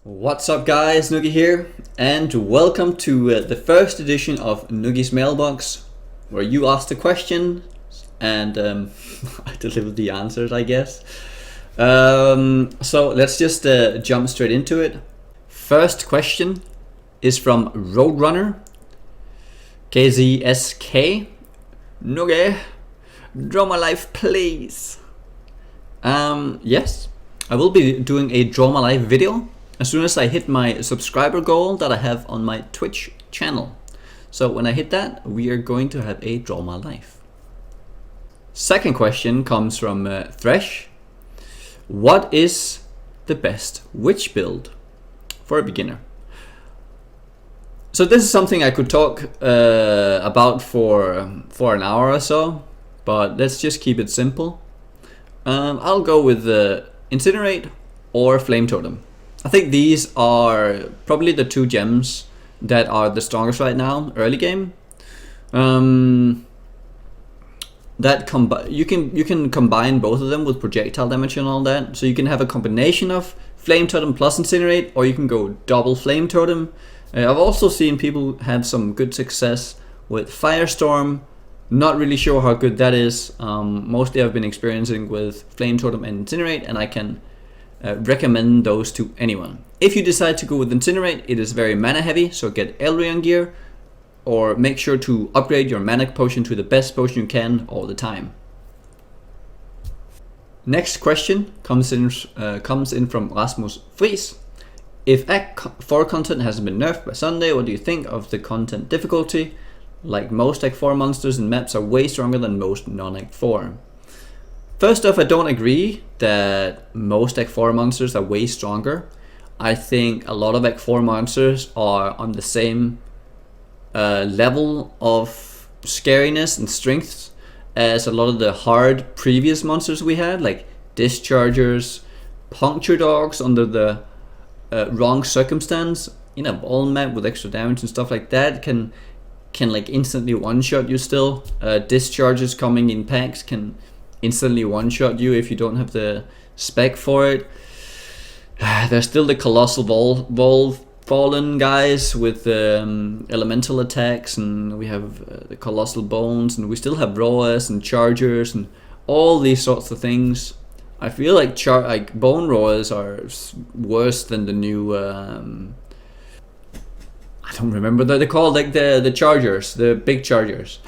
What's up guys, Nugi here, and welcome to the first edition of Nugi's Mailbox, where you ask the question and I deliver the answers, I guess. So let's just jump straight into it. First question is from Roadrunner KZSK. Nugi, draw my life please. Yes, I will be doing a draw my life video as soon as I hit my subscriber goal that I have on my Twitch channel. So when I hit that, we are going to have a draw my life. Second question comes from Thresh. What is the best witch build for a beginner? So this is something I could talk about for an hour or so, but let's just keep it simple. I'll go with Incinerate or Flame Totem. I think these are probably the two gems that are the strongest right now, early game. You can combine both of them with projectile damage and all that. So you can have a combination of Flame Totem plus Incinerate, or you can go double Flame Totem. I've also seen people have some good success with Firestorm. Not really sure how good that is. Mostly I've been experiencing with Flame Totem and Incinerate, and I can recommend those to anyone. If you decide to go with Incinerate, it is very mana heavy, so get Elrion gear, or make sure to upgrade your mana potion to the best potion you can all the time. Next question comes in from Rasmus Fries. If Act 4 content hasn't been nerfed by Sunday, what do you think of the content difficulty? Like most Act 4 monsters and maps are way stronger than most non-Act 4. First off, I don't agree that most Act 4 monsters are way stronger. I think a lot of Act 4 monsters are on the same level of scariness and strength as a lot of the hard previous monsters we had, like Dischargers, Puncture Dogs under the wrong circumstance. You know, all map with extra damage and stuff like that can like instantly one-shot you still. Discharges coming in packs can instantly one-shot you if you don't have the spec for it. There's still the Colossal Fallen guys with elemental attacks, and we have the Colossal Bones, and we still have Roas and Chargers and all these sorts of things. I feel like Bone Roas are worse than the new I don't remember what they're called, like the Chargers, the big Chargers.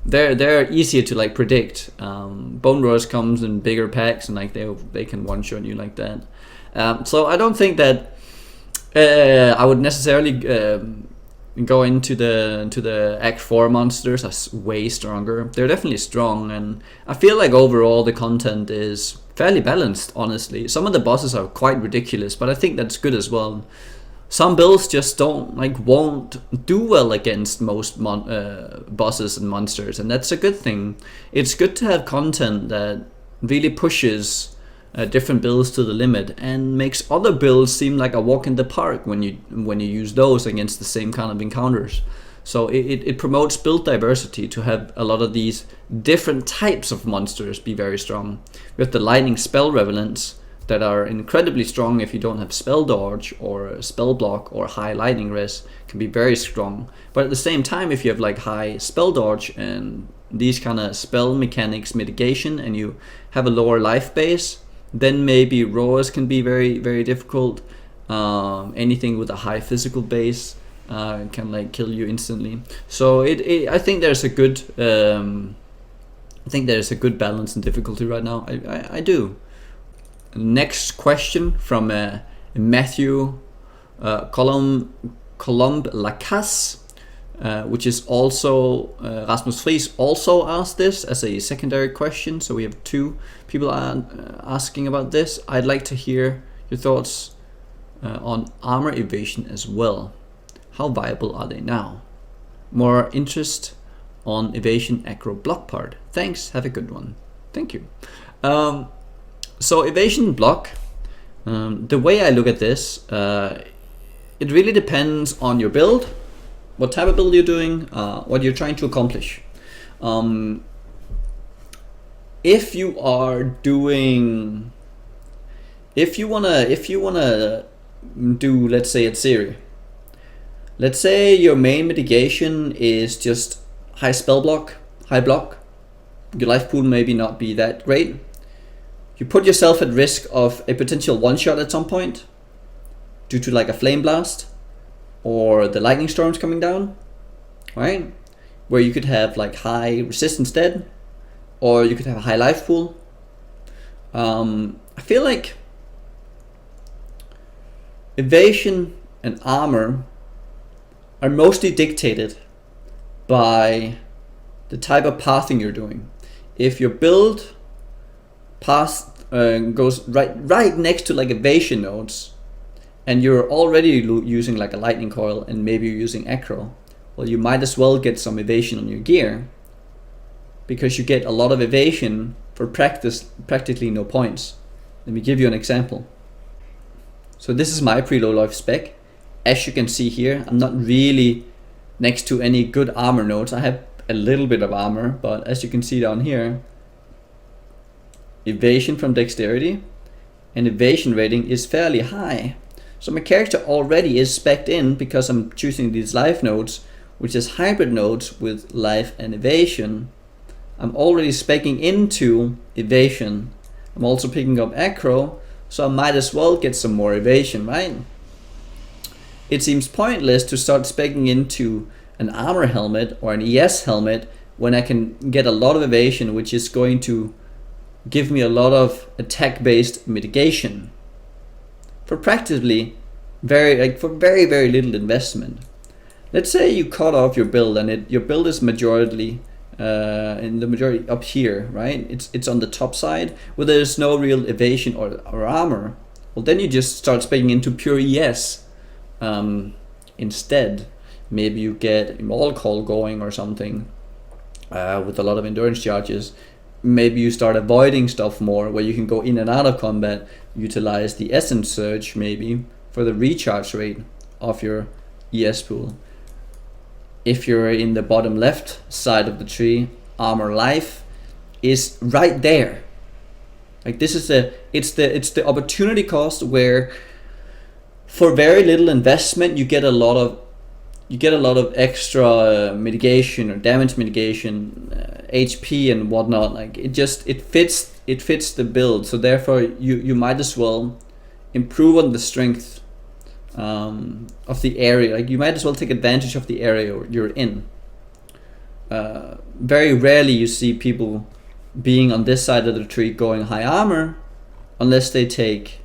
They're easier to like predict. Bone Roars comes in bigger packs, and like they can one shot you like that. So I don't think that I would necessarily go into the Act 4 monsters as way stronger. They're definitely strong, and I feel like overall the content is fairly balanced. Honestly, some of the bosses are quite ridiculous, but I think that's good as well. Some builds just won't do well against most bosses and monsters, and that's a good thing. It's good to have content that really pushes different builds to the limit and makes other builds seem like a walk in the park when you use those against the same kind of encounters. So it promotes build diversity to have a lot of these different types of monsters be very strong. We have the lightning spell revalents that are incredibly strong if you don't have spell dodge or spell block or high lightning res, can be very strong. But at the same time, if you have like high spell dodge and these kind of spell mechanics mitigation, and you have a lower life base, then maybe Roars can be very, very difficult. Anything with a high physical base can like kill you instantly. So I think there's a good balance in difficulty right now. I do. Next question from Matthew Colomb Lacasse, which is also Rasmus Fries also asked this as a secondary question. So we have two people asking about this. I'd like to hear your thoughts on armor evasion as well. How viable are they now? More interest on evasion aggro block part. Thanks, have a good one. Thank you. So evasion block, the way I look at this, it really depends on your build, what type of build you're doing, what you're trying to accomplish. If you are doing, if you wanna do, let's say it's Siri. Let's say your main mitigation is just high spell block, high block. Your life pool maybe not be that great. You put yourself at risk of a potential one shot at some point due to like a flame blast or the lightning storms coming down, right? Where you could have like high resistance dead, or you could have a high life pool. I feel like evasion and armor are mostly dictated by the type of pathing you're doing. If your build path goes right next to like evasion nodes, and you're already using like a lightning coil and maybe you're using acro, well, you might as well get some evasion on your gear, because you get a lot of evasion for practically no points. Let me give you an example. So this is my pre-low life spec. As you can see here, I'm not really next to any good armor nodes. I have a little bit of armor, but as you can see down here, evasion from dexterity and evasion rating is fairly high. So my character already is spec'd in because I'm choosing these life nodes, which is hybrid nodes with life and evasion. I'm already speccing into evasion. I'm also picking up acro, so I might as well get some more evasion, right? It seems pointless to start speccing into an armor helmet or an ES helmet when I can get a lot of evasion, which is going to give me a lot of attack-based mitigation for practically very little investment. Let's say you cut off your build and your build is majority in the majority up here, right? It's on the top side where there's no real evasion or armor. Well, then you just start speccing into pure ES instead. Maybe you get a Maul Call going or something with a lot of endurance charges. Maybe you start avoiding stuff more where you can go in and out of combat, utilize the Essence Surge maybe for the recharge rate of your ES pool. If you're in the bottom left side of the tree, armor life is right there. Like this is it's the opportunity cost where for very little investment you get a lot of extra mitigation or damage mitigation, HP and whatnot. Like it fits the build. So therefore you might as well improve on the strength of the area. Like you might as well take advantage of the area you're in. Very rarely you see people being on this side of the tree going high armor unless they take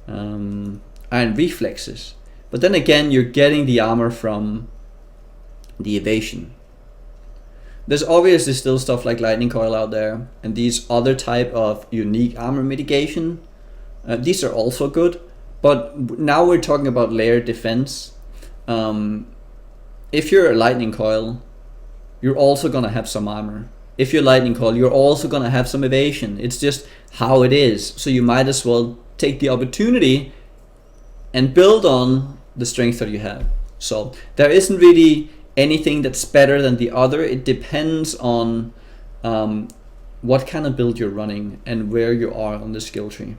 iron reflexes. But then again, you're getting the armor from the evasion. There's obviously still stuff like lightning coil out there and these other type of unique armor mitigation. These are also good. But now we're talking about layered defense. If you're a lightning coil, you're also gonna have some armor. If you're lightning coil, you're also gonna have some evasion. It's just how it is. So you might as well take the opportunity and build on the strength that you have. So there isn't really anything that's better than the other. It depends on what kind of build you're running and where you are on the skill tree.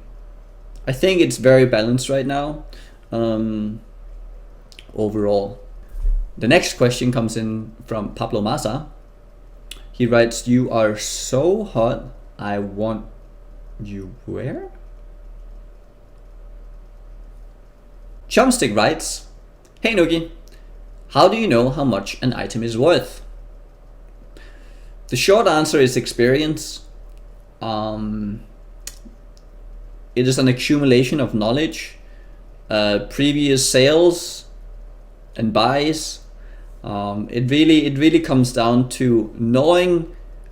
I think it's very balanced right now, overall. The next question comes in from Pablo Massa. He writes, "You are so hot, I want you where?" Chumstick writes, "Hey Nugi, how do you know how much an item is worth?" The short answer is experience. It is an accumulation of knowledge, previous sales and buys. It really comes down to knowing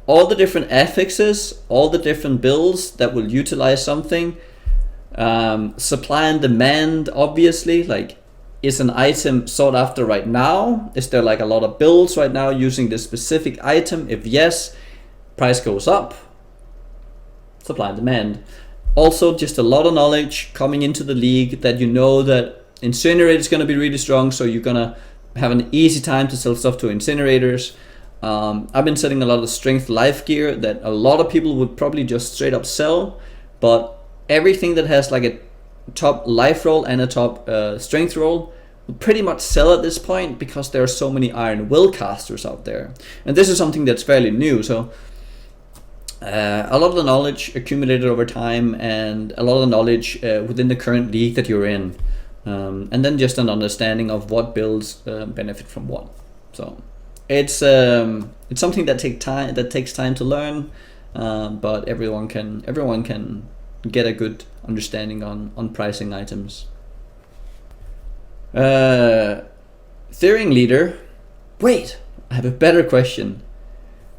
all the different affixes, all the different builds that will utilize something. Supply and demand, obviously, like, is an item sought after right now? Is there like a lot of builds right now using this specific item? If yes, price goes up. Supply and demand. Also, just a lot of knowledge coming into the league that you know that Incinerate is going to be really strong, so you're going to have an easy time to sell stuff to incinerators. I've been selling a lot of strength life gear that a lot of people would probably just straight up sell, but everything that has like a top life roll and a top strength roll would pretty much sell at this point, because there are so many Iron Will casters out there. And this is something that's fairly new, so a lot of the knowledge accumulated over time, and a lot of the knowledge within the current league that you're in, and then just an understanding of what builds benefit from what. So it's something that takes time to learn, but everyone can get a good understanding on pricing items. Theoring leader, wait, I have a better question.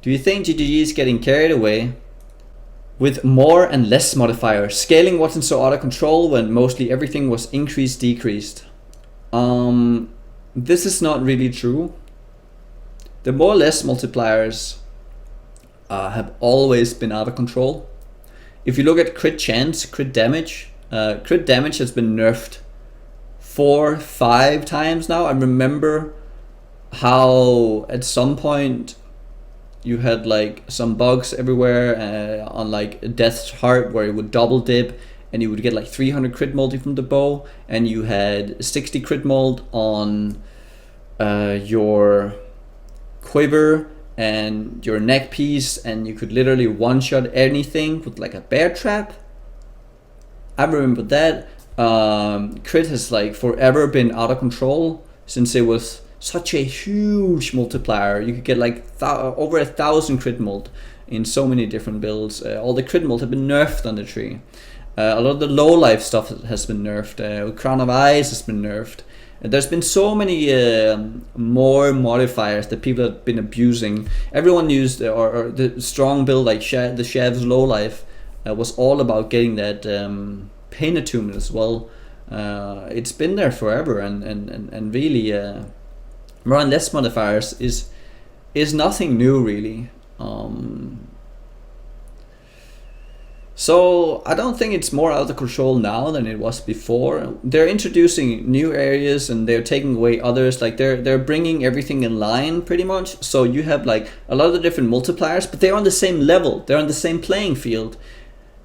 Do you think GGG is getting carried away with more and less modifiers? Scaling wasn't so out of control when mostly everything was increased, decreased. This is not really true. The more or less multipliers have always been out of control. If you look at crit chance, crit damage has been nerfed 4-5 times now. I remember how at some point you had like some bugs everywhere on like Death's Heart, where it would double dip and you would get like 300 crit multi from the bow, and you had 60 crit mold on your quiver and your neck piece, and you could literally one-shot anything with like a bear trap. I remember that. Crit has like forever been out of control since it was such a huge multiplier. You could get like over 1,000 crit mold in so many different builds. All the crit mold have been nerfed on the tree. A lot of the low life stuff has been nerfed. Crown of Ice has been nerfed. There's been so many more modifiers that people have been abusing. Everyone used or the strong build like the Shav's low life was all about getting that pain attunement as well. It's been there forever, and really more and less modifiers is nothing new really. So I don't think it's more out of control now than it was before. They're introducing new areas and they're taking away others. Like they're bringing everything in line pretty much. So you have like a lot of different multipliers, but they're on the same level. They're on the same playing field.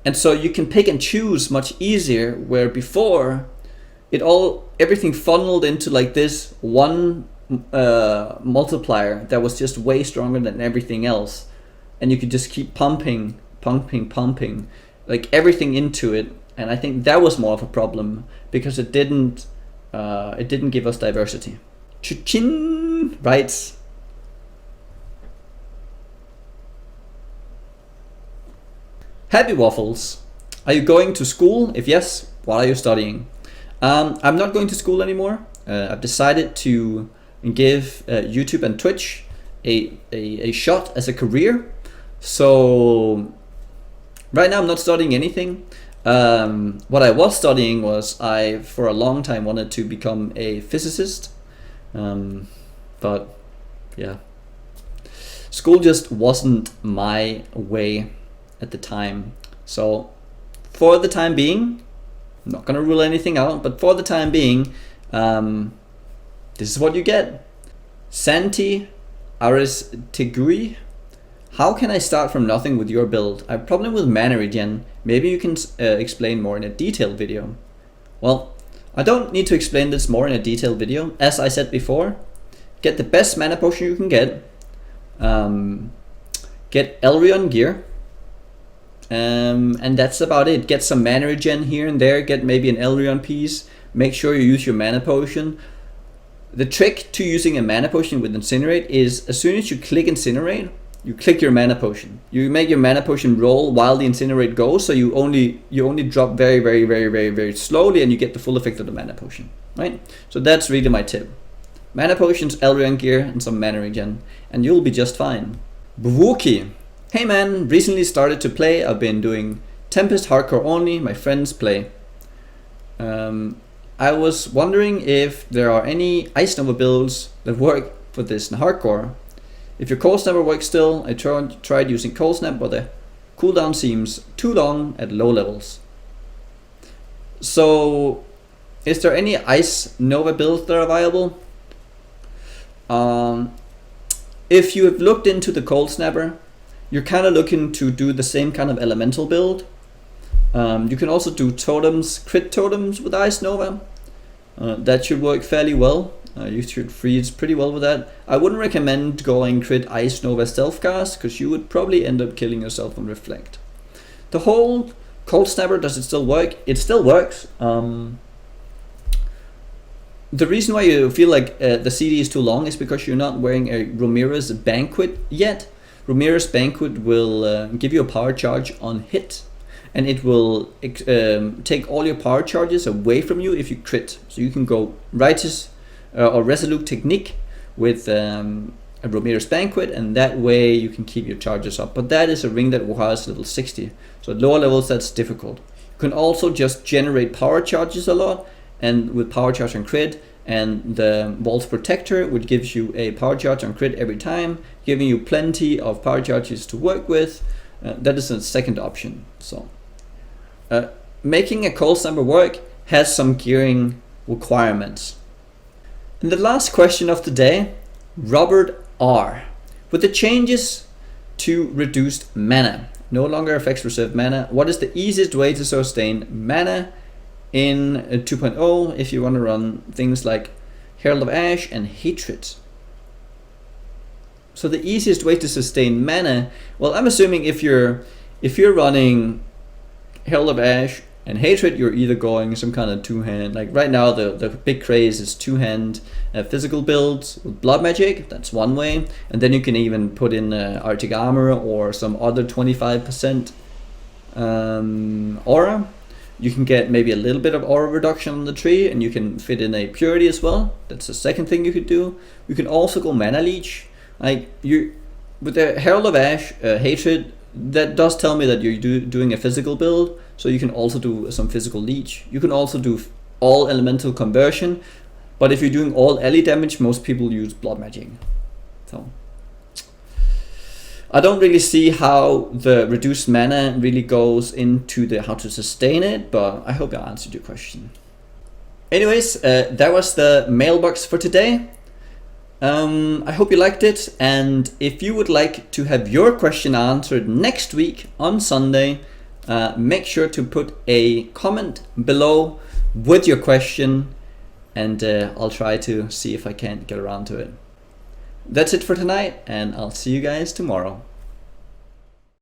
And so you can pick and choose much easier, where before everything funneled into like this one multiplier that was just way stronger than everything else. And you could just keep pumping like everything into it, and I think that was more of a problem because it didn't give us diversity. Chuchin writes, Happy Waffles, are you going to school? If yes, what are you studying? I'm not going to school anymore. I've decided to give YouTube and Twitch a shot as a career. So right now I'm not studying anything. What I was studying was, I for a long time wanted to become a physicist, but yeah, school just wasn't my way at the time. So for the time being, I'm not gonna rule anything out, but for the time being, this is what you get. Santi Aris Tigui. How can I start from nothing with your build? I have a problem with mana regen. Maybe you can explain more in a detailed video. Well, I don't need to explain this more in a detailed video. As I said before, get the best mana potion you can get. Get Elrion gear. And that's about it. Get some mana regen here and there. Get maybe an Elrion piece. Make sure you use your mana potion. The trick to using a mana potion with Incinerate is, as soon as you click Incinerate, you click your mana potion. You make your mana potion roll while the Incinerate goes, so you only drop very slowly, and you get the full effect of the mana potion, right? So that's really my tip. Mana potions, Elrion gear, and some mana regen, and you'll be just fine. Bwookie. Hey man, recently started to play. I've been doing Tempest hardcore only. My friends play. I was wondering if there are any Ice Nova builds that work for this in hardcore. If your Cold Snapper works still, I tried using Cold Snap, but the cooldown seems too long at low levels. So, is there any Ice Nova builds that are viable? If you have looked into the Cold Snapper, you're kind of looking to do the same kind of elemental build. You can also do totems, crit totems with Ice Nova. That should work fairly well. You should freeze pretty well with that. I wouldn't recommend going crit Ice Nova stealth cast, because you would probably end up killing yourself on reflect. The whole Cold Snapper, does it still work? It still works. The reason why you feel like the CD is too long is because you're not wearing a Ramirez Banquet yet. Ramirez Banquet will give you a power charge on hit, and it will take all your power charges away from you if you crit. So you can go Righteous or Resolute Technique with a Ramirez Banquet, and that way you can keep your charges up. But that is a ring that requires level 60, so at lower levels that's difficult. You can also just generate power charges a lot, and with power charge on crit and the Vault's Protector, which gives you a power charge on crit every time, giving you plenty of power charges to work with. That is a second option. So making a Cold Snapper work has some gearing requirements. And the last question of the day, Robert R. With the changes to reduced mana, no longer affects reserved mana, what is the easiest way to sustain mana in 2.0 if you want to run things like Herald of Ash and Hatred? So the easiest way to sustain mana, well, I'm assuming if you're running Herald of Ash and Hatred, you're either going some kind of two-hand, like right now the big craze is two-hand physical builds with blood magic. That's one way, and then you can even put in Arctic Armor or some other 25% aura. You can get maybe a little bit of aura reduction on the tree, and you can fit in a purity as well. That's the second thing you could do. You can also go mana leech. Like with the Herald of Ash, Hatred, that does tell me that you're doing a physical build, so you can also do some physical leech. You can also do all elemental conversion, but if you're doing all ele damage, most people use blood magic. So I don't really see how the reduced mana really goes into the how to sustain it, but I hope I answered your question. Anyways, that was the mailbox for today. I hope you liked it, and if you would like to have your question answered next week on Sunday, make sure to put a comment below with your question, and I'll try to see if I can get around to it. That's it for tonight, and I'll see you guys tomorrow.